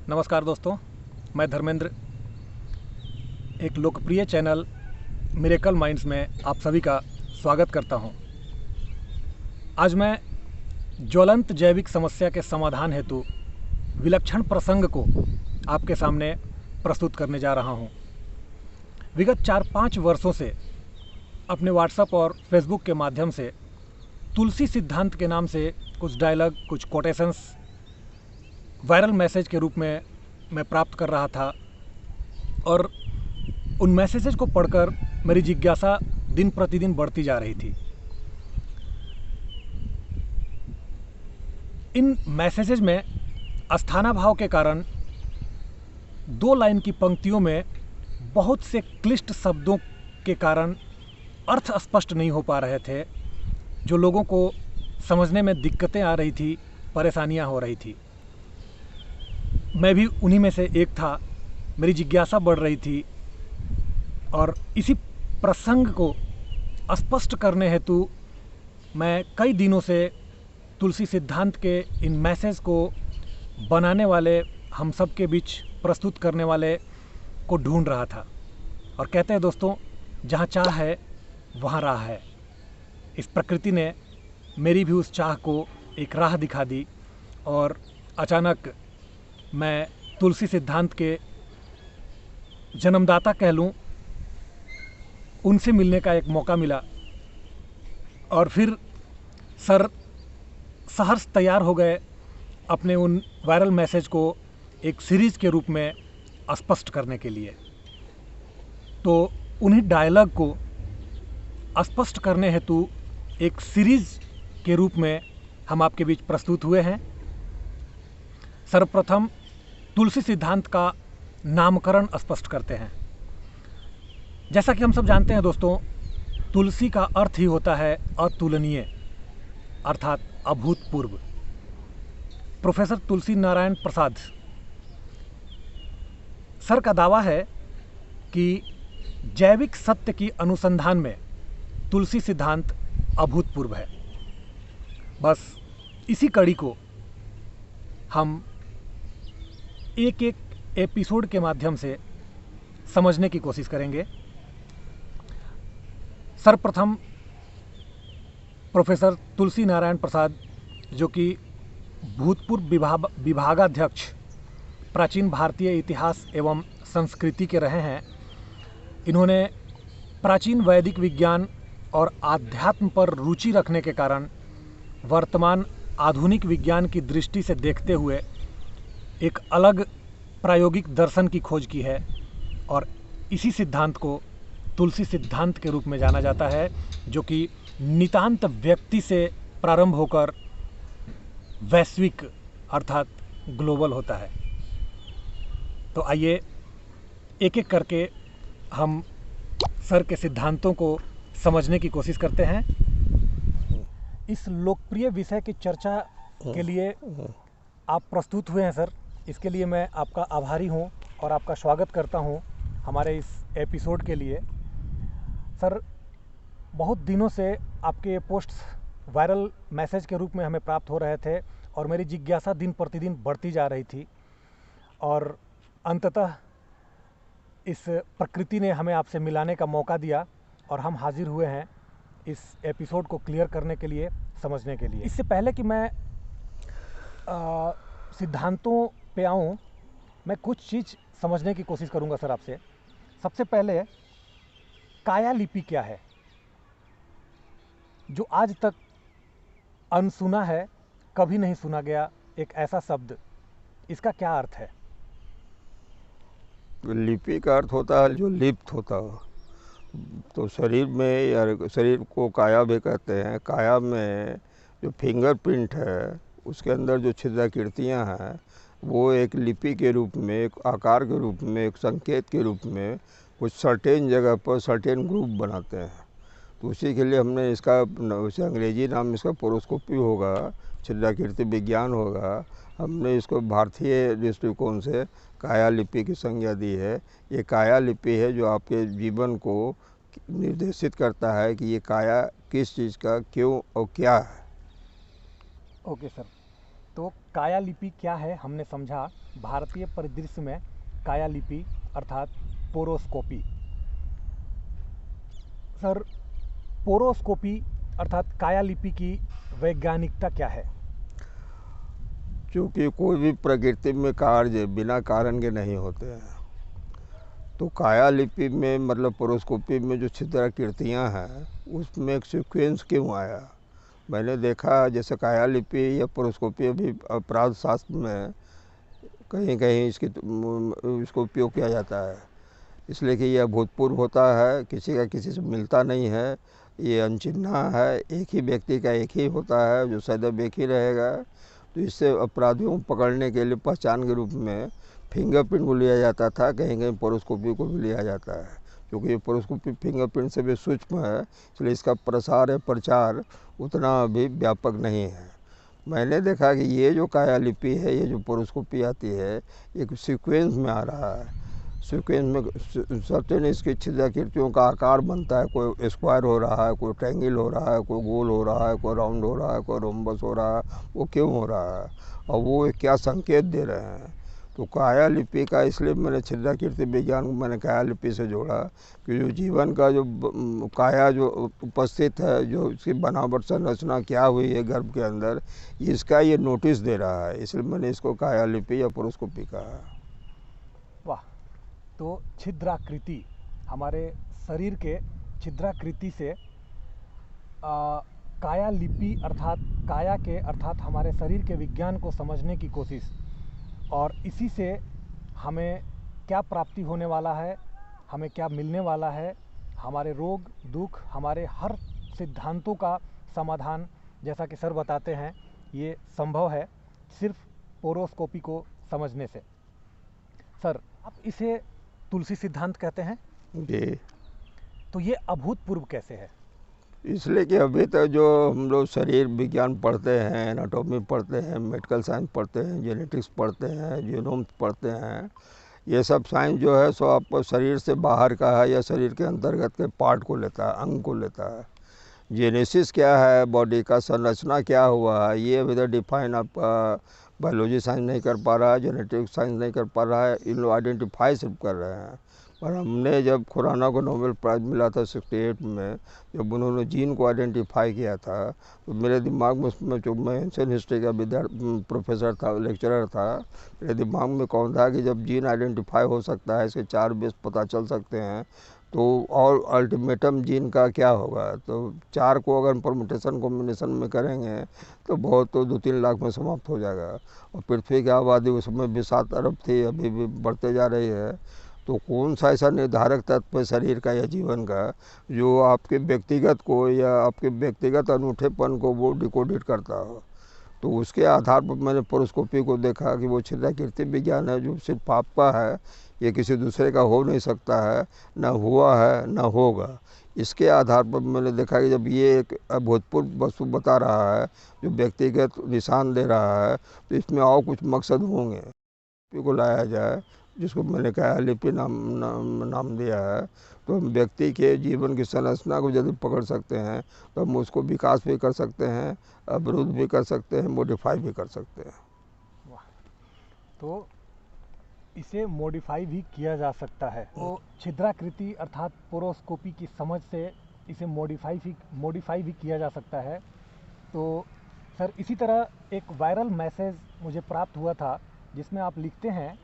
नमस्कार दोस्तों, मैं धर्मेंद्र एक लोकप्रिय चैनल मिरेकल माइंड्स में आप सभी का स्वागत करता हूं। आज मैं ज्वलंत जैविक समस्या के समाधान हेतु विलक्षण प्रसंग को आपके सामने प्रस्तुत करने जा रहा हूं। विगत 4-5 वर्षों से अपने व्हाट्सएप और फेसबुक के माध्यम से तुलसी सिद्धांत के नाम से कुछ डायलॉग, कुछ कोटेशंस वायरल मैसेज के रूप में मैं प्राप्त कर रहा था और उन मैसेजेस को पढ़कर मेरी जिज्ञासा दिन प्रतिदिन बढ़ती जा रही थी। इन मैसेजेस में आस्थाना भाव के कारण 2 लाइन की पंक्तियों में बहुत से क्लिष्ट शब्दों के कारण अर्थ स्पष्ट नहीं हो पा रहे थे, जो लोगों को समझने में दिक्कतें आ रही थी, परेशानियां हो रही थी। मैं भी उन्हीं में से एक था। मेरी जिज्ञासा बढ़ रही थी और इसी प्रसंग को स्पष्ट करने हेतु मैं कई दिनों से तुलसी सिद्धांत के इन मैसेज को बनाने वाले, हम सब के बीच प्रस्तुत करने वाले को ढूंढ रहा था। और कहते हैं दोस्तों, जहाँ चाह है वहाँ राह है। इस प्रकृति ने मेरी भी उस चाह को एक राह दिखा दी और अचानक मैं तुलसी सिद्धांत के जन्मदाता कह लूँ, उनसे मिलने का एक मौका मिला और फिर सर सहर्ष तैयार हो गए अपने उन वायरल मैसेज को एक सीरीज़ के रूप में स्पष्ट करने के लिए। तो उन्हीं डायलॉग को स्पष्ट करने हेतु एक सीरीज़ के रूप में हम आपके बीच प्रस्तुत हुए हैं। सर्वप्रथम तुलसी सिद्धांत का नामकरण स्पष्ट करते हैं। जैसा कि हम सब जानते हैं दोस्तों, तुलसी का अर्थ ही होता है अतुलनीय, अर्थात अभूतपूर्व। प्रोफेसर तुलसी नारायण प्रसाद सर का दावा है कि जैविक सत्य की अनुसंधान में तुलसी सिद्धांत अभूतपूर्व है। बस इसी कड़ी को हम एक एक एपिसोड के माध्यम से समझने की कोशिश करेंगे। सर्वप्रथम प्रोफेसर तुलसी नारायण प्रसाद, जो कि भूतपूर्व विभागाध्यक्ष प्राचीन भारतीय इतिहास एवं संस्कृति के रहे हैं, इन्होंने प्राचीन वैदिक विज्ञान और आध्यात्म पर रुचि रखने के कारण वर्तमान आधुनिक विज्ञान की दृष्टि से देखते हुए एक अलग प्रायोगिक दर्शन की खोज की है और इसी सिद्धांत को तुलसी सिद्धांत के रूप में जाना जाता है, जो कि नितांत व्यक्ति से प्रारंभ होकर वैश्विक अर्थात ग्लोबल होता है। तो आइए एक एक करके हम सर के सिद्धांतों को समझने की कोशिश करते हैं। इस लोकप्रिय विषय की चर्चा के लिए आप प्रस्तुत हुए हैं सर, इसके लिए मैं आपका आभारी हूं और आपका स्वागत करता हूं हमारे इस एपिसोड के लिए। सर, बहुत दिनों से आपके पोस्ट्स वायरल मैसेज के रूप में हमें प्राप्त हो रहे थे और मेरी जिज्ञासा दिन प्रतिदिन बढ़ती जा रही थी और अंततः इस प्रकृति ने हमें आपसे मिलाने का मौका दिया और हम हाजिर हुए हैं इस एपिसोड को क्लियर करने के लिए, समझने के लिए। इससे पहले कि मैं सिद्धांतों पे आऊँ, मैं कुछ चीज़ समझने की कोशिश करूँगा सर आपसे। सबसे पहले, काया लिपि क्या है, जो आज तक अनसुना है, कभी नहीं सुना गया एक ऐसा शब्द, इसका क्या अर्थ है? लिपि का अर्थ होता है जो लिप्त होता हो। तो शरीर में, या शरीर को काया भी कहते हैं। काया में जो फिंगरप्रिंट है, उसके अंदर जो छिद्राकृतियाँ हैं, वो एक लिपि के रूप में, एक आकार के रूप में, एक संकेत के रूप में कुछ सर्टेन जगह पर सर्टेन ग्रुप बनाते हैं। तो उसी के लिए हमने इसका, उसे अंग्रेजी नाम इसका पोरोस्कोपी होगा, छिद्राकृति विज्ञान होगा। हमने इसको भारतीय दृष्टिकोण से काया लिपि की संज्ञा दी है। ये काया लिपि है जो आपके जीवन को निर्देशित करता है कि ये काया किस चीज़ का, क्यों और क्या है। ओके सर, तो काया लिपि क्या है हमने समझा। भारतीय परिदृश्य में काया लिपि अर्थात पोरोस्कोपी। सर, पोरोस्कोपी अर्थात काया लिपि की वैज्ञानिकता क्या है? क्योंकि कोई भी प्रकृति में कार्य बिना कारण के नहीं होते हैं, तो काया लिपि में मतलब पोरोस्कोपी में जो छिद्राकृतियाँ हैं उसमें एक सीक्वेंस क्यों आया। मैंने देखा जैसे काया लिपि या पोरोस्कोपी अभी अपराध शास्त्र में कहीं कहीं इसको उपयोग किया जाता है, इसलिए कि यह अभूतपूर्व होता है, किसी का किसी से मिलता नहीं है, ये अनचिन्हा है, एक ही व्यक्ति का एक ही होता है जो सदैव एक ही रहेगा। तो इससे अपराधियों को पकड़ने के लिए पहचान के रूप में फिंगरप्रिंट को लिया जाता था, कहीं कहीं पोरोस्कोपी को भी लिया जाता है। क्योंकि ये पोरोस्कोपी फिंगरप्रिंट से भी सूक्ष्म है, इसलिए इसका प्रसार या प्रचार उतना अभी व्यापक नहीं है। मैंने देखा कि ये जो काया लिपि है, ये जो पोरोस्कोपी आती है, एक सीक्वेंस में आ रहा है। सीक्वेंस में सर्टेन इसकी छिद्राकृतियों का आकार बनता है, कोई स्क्वायर हो रहा है, कोई ट्रायंगल हो रहा है, कोई गोल हो रहा है, कोई राउंड हो रहा है, कोई रोम्बस हो रहा है। वो क्यों हो रहा है और वो क्या संकेत दे रहे हैं। तो काया लिपि का इसलिए मैंने छिद्राकृति विज्ञान को मैंने काया लिपि से जोड़ा कि जो जीवन का जो काया जो उपस्थित है, जो इसकी बनावट संरचना क्या हुई है गर्भ के अंदर, इसका ये नोटिस दे रहा है, इसलिए मैंने इसको काया लिपि या पोरोस्कोपी कहा। वाह। तो छिद्राकृति, हमारे शरीर के छिद्राकृति से काया लिपि अर्थात काया के अर्थात हमारे शरीर के विज्ञान को समझने की कोशिश, और इसी से हमें क्या प्राप्ति होने वाला है, हमें क्या मिलने वाला है, हमारे रोग दुख, हमारे हर सिद्धांतों का समाधान, जैसा कि सर बताते हैं, ये संभव है सिर्फ पोरोस्कोपी को समझने से। सर, आप इसे तुलसी सिद्धांत कहते हैं जी। तो ये अभूतपूर्व कैसे है? इसलिए कि अभी तक जो हम लोग शरीर विज्ञान पढ़ते हैं, एनाटॉमी पढ़ते हैं, मेडिकल साइंस पढ़ते हैं, जेनेटिक्स पढ़ते हैं, जीनोम पढ़ते हैं, ये सब साइंस जो है सो आप शरीर से बाहर का है या शरीर के अंतर्गत के पार्ट को लेता है, अंग को लेता है। जेनेसिस क्या है, बॉडी का संरचना क्या हुआ है, ये अभी तक डिफाइन आपका बायोलॉजी साइंस नहीं कर पा रहा है, जेनेटिक्स साइंस नहीं कर पा रहा है। इन लोग आइडेंटिफाई सिर्फ कर रहे हैं। पर हमने जब खुराना को नोबेल प्राइज़ मिला था 68 में, जब उन्होंने जीन को आइडेंटिफाई किया था, तो मेरे दिमाग में उसमें, जो मैं एंशिएंट हिस्ट्री का प्रोफेसर था, लेक्चरर था, मेरे दिमाग में कौन था कि जब जीन आइडेंटिफाई हो सकता है, इसके 4 बेस पता चल सकते हैं, तो और अल्टीमेटम जीन का क्या होगा। तो 4 को अगर परमुटेशन कॉम्बिनेशन में करेंगे तो बहुत, तो 2-3 लाख में समाप्त हो जाएगा। और पृथ्वी की आबादी उस समय भी 7 अरब थी, अभी भी बढ़ते जा रही है। तो कौन सा ऐसा निर्धारक तत्व है शरीर का या जीवन का जो आपके व्यक्तिगत को या आपके व्यक्तिगत अनूठेपन को वो डिकोडेट करता हो। तो उसके आधार पर मैंने पोरोस्कोपी को देखा कि वो छिद्राकृति विज्ञान है जो सिर्फ आपका है, ये किसी दूसरे का हो नहीं सकता है, न हुआ है न होगा। इसके आधार पर मैंने देखा कि जब ये एक अभूतपूर्व वस्तु बता रहा है जो व्यक्तिगत निशान दे रहा है, तो इसमें और कुछ मकसद होंगे। लिपि को लाया जाए, जिसको मैंने कहा लिपि नाम दिया है, तो हम व्यक्ति के जीवन की संरचना को यदि पकड़ सकते हैं तो हम उसको विकास भी कर सकते हैं, अवरुद्ध भी कर सकते हैं, मॉडिफाई भी कर सकते हैं। वाह। तो इसे मॉडिफाई भी किया जा सकता है। तो छिद्राकृति अर्थात पोरोस्कोपी की समझ से इसे मॉडिफाई भी किया जा सकता है। तो सर, इसी तरह एक वायरल मैसेज मुझे प्राप्त हुआ था जिसमें आप लिखते हैं,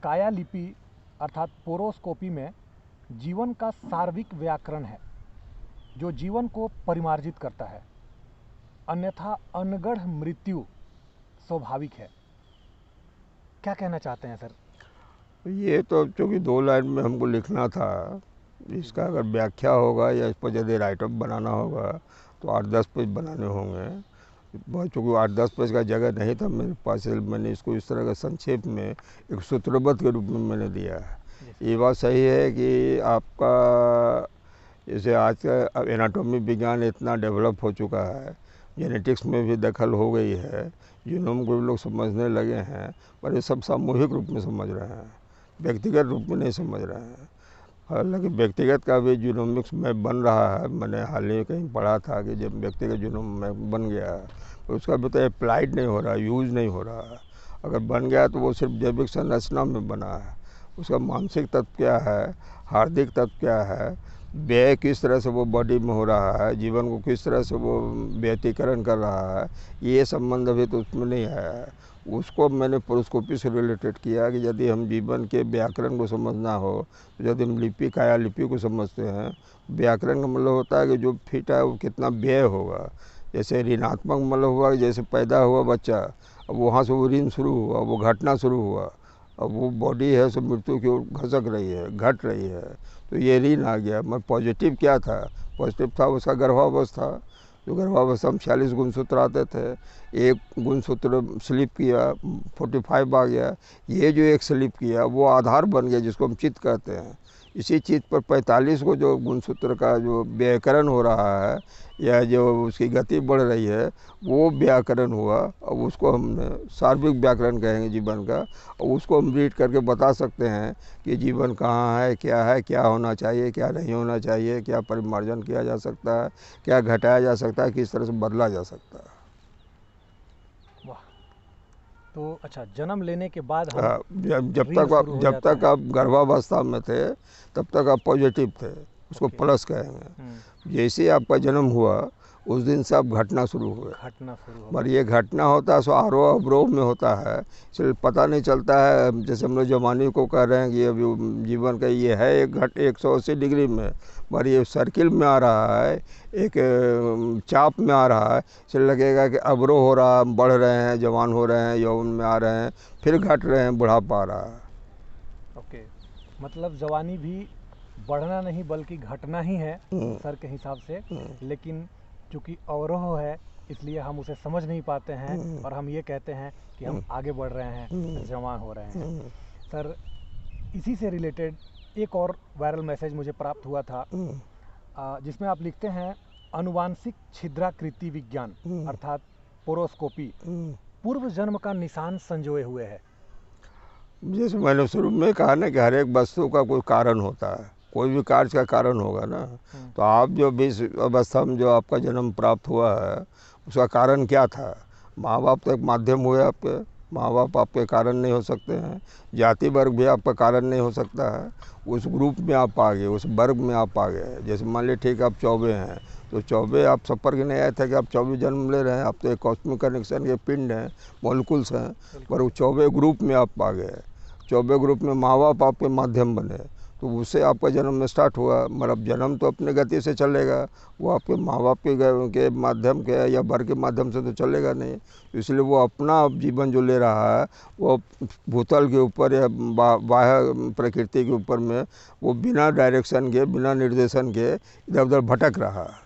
काया लिपि अर्थात पोरोस्कोपी में जीवन का सार्विक व्याकरण है जो जीवन को परिमार्जित करता है, अन्यथा अनगढ़ मृत्यु स्वाभाविक है। क्या कहना चाहते हैं सर? ये तो चूँकि 2 लाइन में हमको लिखना था, इसका अगर व्याख्या होगा या इस पर यदि राइटअप बनाना होगा तो 8-10 पेज बनाने होंगे। चूँकि 8-10 पेज का जगह नहीं था मेरे पास, मैंने इसको इस तरह का संक्षेप में एक सूत्रबद्ध के रूप में मैंने दिया है। ये बात सही है कि आपका जैसे आज का एनाटॉमी विज्ञान इतना डेवलप हो चुका है, जेनेटिक्स में भी दखल हो गई है, जीनोम को भी लोग समझने लगे हैं, पर ये सब सामूहिक रूप में समझ रहे हैं, व्यक्तिगत रूप में नहीं समझ रहे हैं। हालांकि व्यक्तिगत का भी जीनोमिक्स में बन रहा है। मैंने हाल ही कहीं पढ़ा था कि जब व्यक्तिगत जीनोम में बन गया, उसका भी तो अप्लाइड नहीं हो रहा, यूज़ नहीं हो रहा। अगर बन गया तो वो सिर्फ जैविक संरचना में बना है। उसका मानसिक तत्व क्या है, हार्दिक तत्व क्या है, व्यय किस तरह से वो बॉडी में हो रहा है, जीवन को किस तरह से वो व्यतीकरण कर रहा है, ये संबंध अभी तो उसमें नहीं आया है। उसको मैंने पोरोस्कोपी से रिलेटेड किया कि यदि हम जीवन के व्याकरण को समझना हो तो यदि हम लिपि काया लिपि को समझते हैं, व्याकरण का मतलब होता है कि जो फिट है वो कितना व्यय होगा। जैसे ऋणात्मक मतलब हुआ, जैसे पैदा हुआ बच्चा, अब वहाँ से वो ऋण शुरू हुआ, वो घटना शुरू हुआ, अब वो बॉडी है सब मृत्यु की ओर घसक रही है, घट रही है, तो ये ऋण आ गया। मैं पॉजिटिव क्या था, पॉजिटिव था उसका गर्भावस्था। जो गर्भावस्था में 46 गुणसूत्र आते थे, एक गुणसूत्र स्लिप किया 45 आ गया, ये जो एक स्लिप किया वो आधार बन गया जिसको हम चित्त कहते हैं। इसी चीज़ पर 45 को जो गुणसूत्र का जो व्याकरण हो रहा है या जो उसकी गति बढ़ रही है वो व्याकरण हुआ। अब उसको हमने सार्वत्रिक व्याकरण कहेंगे जीवन का, और उसको हम रीड करके बता सकते हैं कि जीवन कहाँ है, क्या होना चाहिए, क्या नहीं होना चाहिए, क्या परिमार्जन किया जा सकता है, क्या घटाया जा सकता है, किस तरह से बदला जा सकता है। वाह। तो अच्छा, जन्म लेने के बाद हम हाँ, जब रील शुरू हो जब जाता तक है। आप गर्भावस्था में थे तब तक आप पॉजिटिव थे, उसको ओके। प्लस कहेंगे। जैसे ही आपका जन्म हुआ उस दिन से आप घटना शुरू हुए। घटना शुरू हो पर गई। ये घटना होता है सो आरोह अवरोह में होता है, इसलिए पता नहीं चलता है। जैसे हम लोग जवानी को कह रहे हैं कि अभी जीवन का ये है एक 180 डिग्री में, पर ये सर्किल में आ रहा है, एक चाप में आ रहा है, इसलिए लगेगा कि अवरोह हो रहा है, बढ़ रहे हैं, जवान हो रहे हैं, यौवन में आ रहे हैं, फिर घट रहे हैं, बुढ़ापा आ रहा है। ओके, मतलब जवानी भी बढ़ना नहीं बल्कि घटना ही है सर के हिसाब से, लेकिन चूंकि अवरोह है इसलिए हम उसे समझ नहीं पाते हैं और हम ये कहते हैं कि हम आगे बढ़ रहे हैं, जवान हो रहे हैं। सर, इसी से रिलेटेड एक और वायरल मैसेज मुझे प्राप्त हुआ था, जिसमें आप लिखते हैं अनुवांशिक छिद्राकृति विज्ञान अर्थात पोरोस्कोपी पूर्व जन्म का निशान संजोए हुए है। जैसे मैंने शुरू में कहा ना कि हर एक वस्तु का कोई कारण होता है, कोई भी कार्य का कारण होगा ना। तो आप जो भी इस अवस्था में जो आपका जन्म प्राप्त हुआ है उसका कारण क्या था? माँ बाप तो एक माध्यम हुए आपके, माँ बाप आपके कारण नहीं हो सकते हैं, जाति वर्ग भी आपका कारण नहीं हो सकता है। उस ग्रुप में आप आ गए, उस वर्ग में आप आ गए। जैसे मान लीजिए ठीक आप 24 हैं, तो 24 आप सफ़र के नहीं आए थे कि आप 24 जन्म ले रहे हैं, आप तो एक कॉस्मिक कनेक्शन के पिंड हैं, मॉलिक्यूल्स हैं, पर वो 24 ग्रुप में आप आ गए। 24 ग्रुप में माँ बाप आपके माध्यम बने, तो उससे आपका जन्म में स्टार्ट हुआ। मतलब जन्म तो अपने गति से चलेगा, वो आपके माँ बाप के माध्यम के या वर्ग के माध्यम से तो चलेगा नहीं। तो इसलिए वो अपना जीवन जो ले रहा है वो भूतल के ऊपर या बाह्य प्रकृति के ऊपर में वो बिना डायरेक्शन के, बिना निर्देशन के इधर उधर भटक रहा है।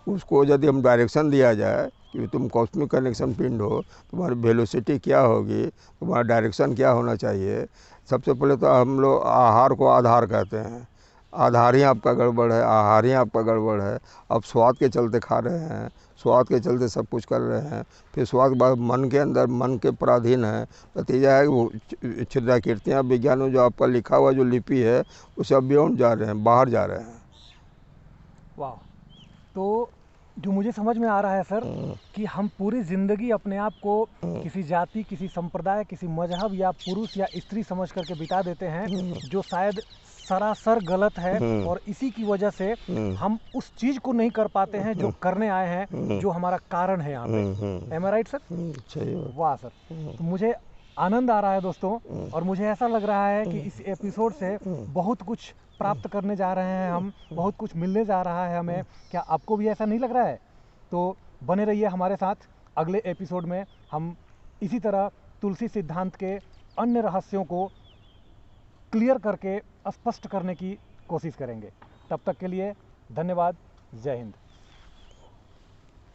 उसको यदि हम डायरेक्शन दिया जाए कि तुम कॉस्मिक कनेक्शन पिंड हो, तुम्हारी वेलोसिटी क्या होगी, तुम्हारा डायरेक्शन क्या होना चाहिए। सबसे पहले तो हम लोग आहार को आधार कहते हैं, आधार ही आपका गड़बड़ है, आहार ही आपका गड़बड़ है। अब स्वाद के चलते खा रहे हैं, स्वाद के चलते सब कुछ कर रहे हैं, फिर स्वाद के बाद मन के अंदर मन के पराधीन है। नतीजा है कि वो छिद्राकृतियाँ विज्ञान में जो आपका लिखा हुआ जो लिपि है उसे अब बियॉन्ड जा रहे हैं, बाहर जा रहे हैं। वाह। तो जो मुझे समझ में आ रहा है सर कि हम पूरी ज़िंदगी अपने आप को किसी जाति, किसी संप्रदाय, किसी मजहब या पुरुष या स्त्री समझ करके बिता देते हैं, जो शायद सरासर गलत है, और इसी की वजह से हम उस चीज़ को नहीं कर पाते हैं जो करने आए हैं, जो हमारा कारण है यहाँ पे। एम आई राइट सर? वाह सर, तो मुझे आनंद आ रहा है दोस्तों, और मुझे ऐसा लग रहा है कि इस एपिसोड से बहुत कुछ प्राप्त करने जा रहे हैं हम, बहुत कुछ मिलने जा रहा है हमें। क्या आपको भी ऐसा नहीं लग रहा है? तो बने रहिए हमारे साथ, अगले एपिसोड में हम इसी तरह तुलसी सिद्धांत के अन्य रहस्यों को क्लियर करके स्पष्ट करने की कोशिश करेंगे। तब तक के लिए धन्यवाद। जय हिंद।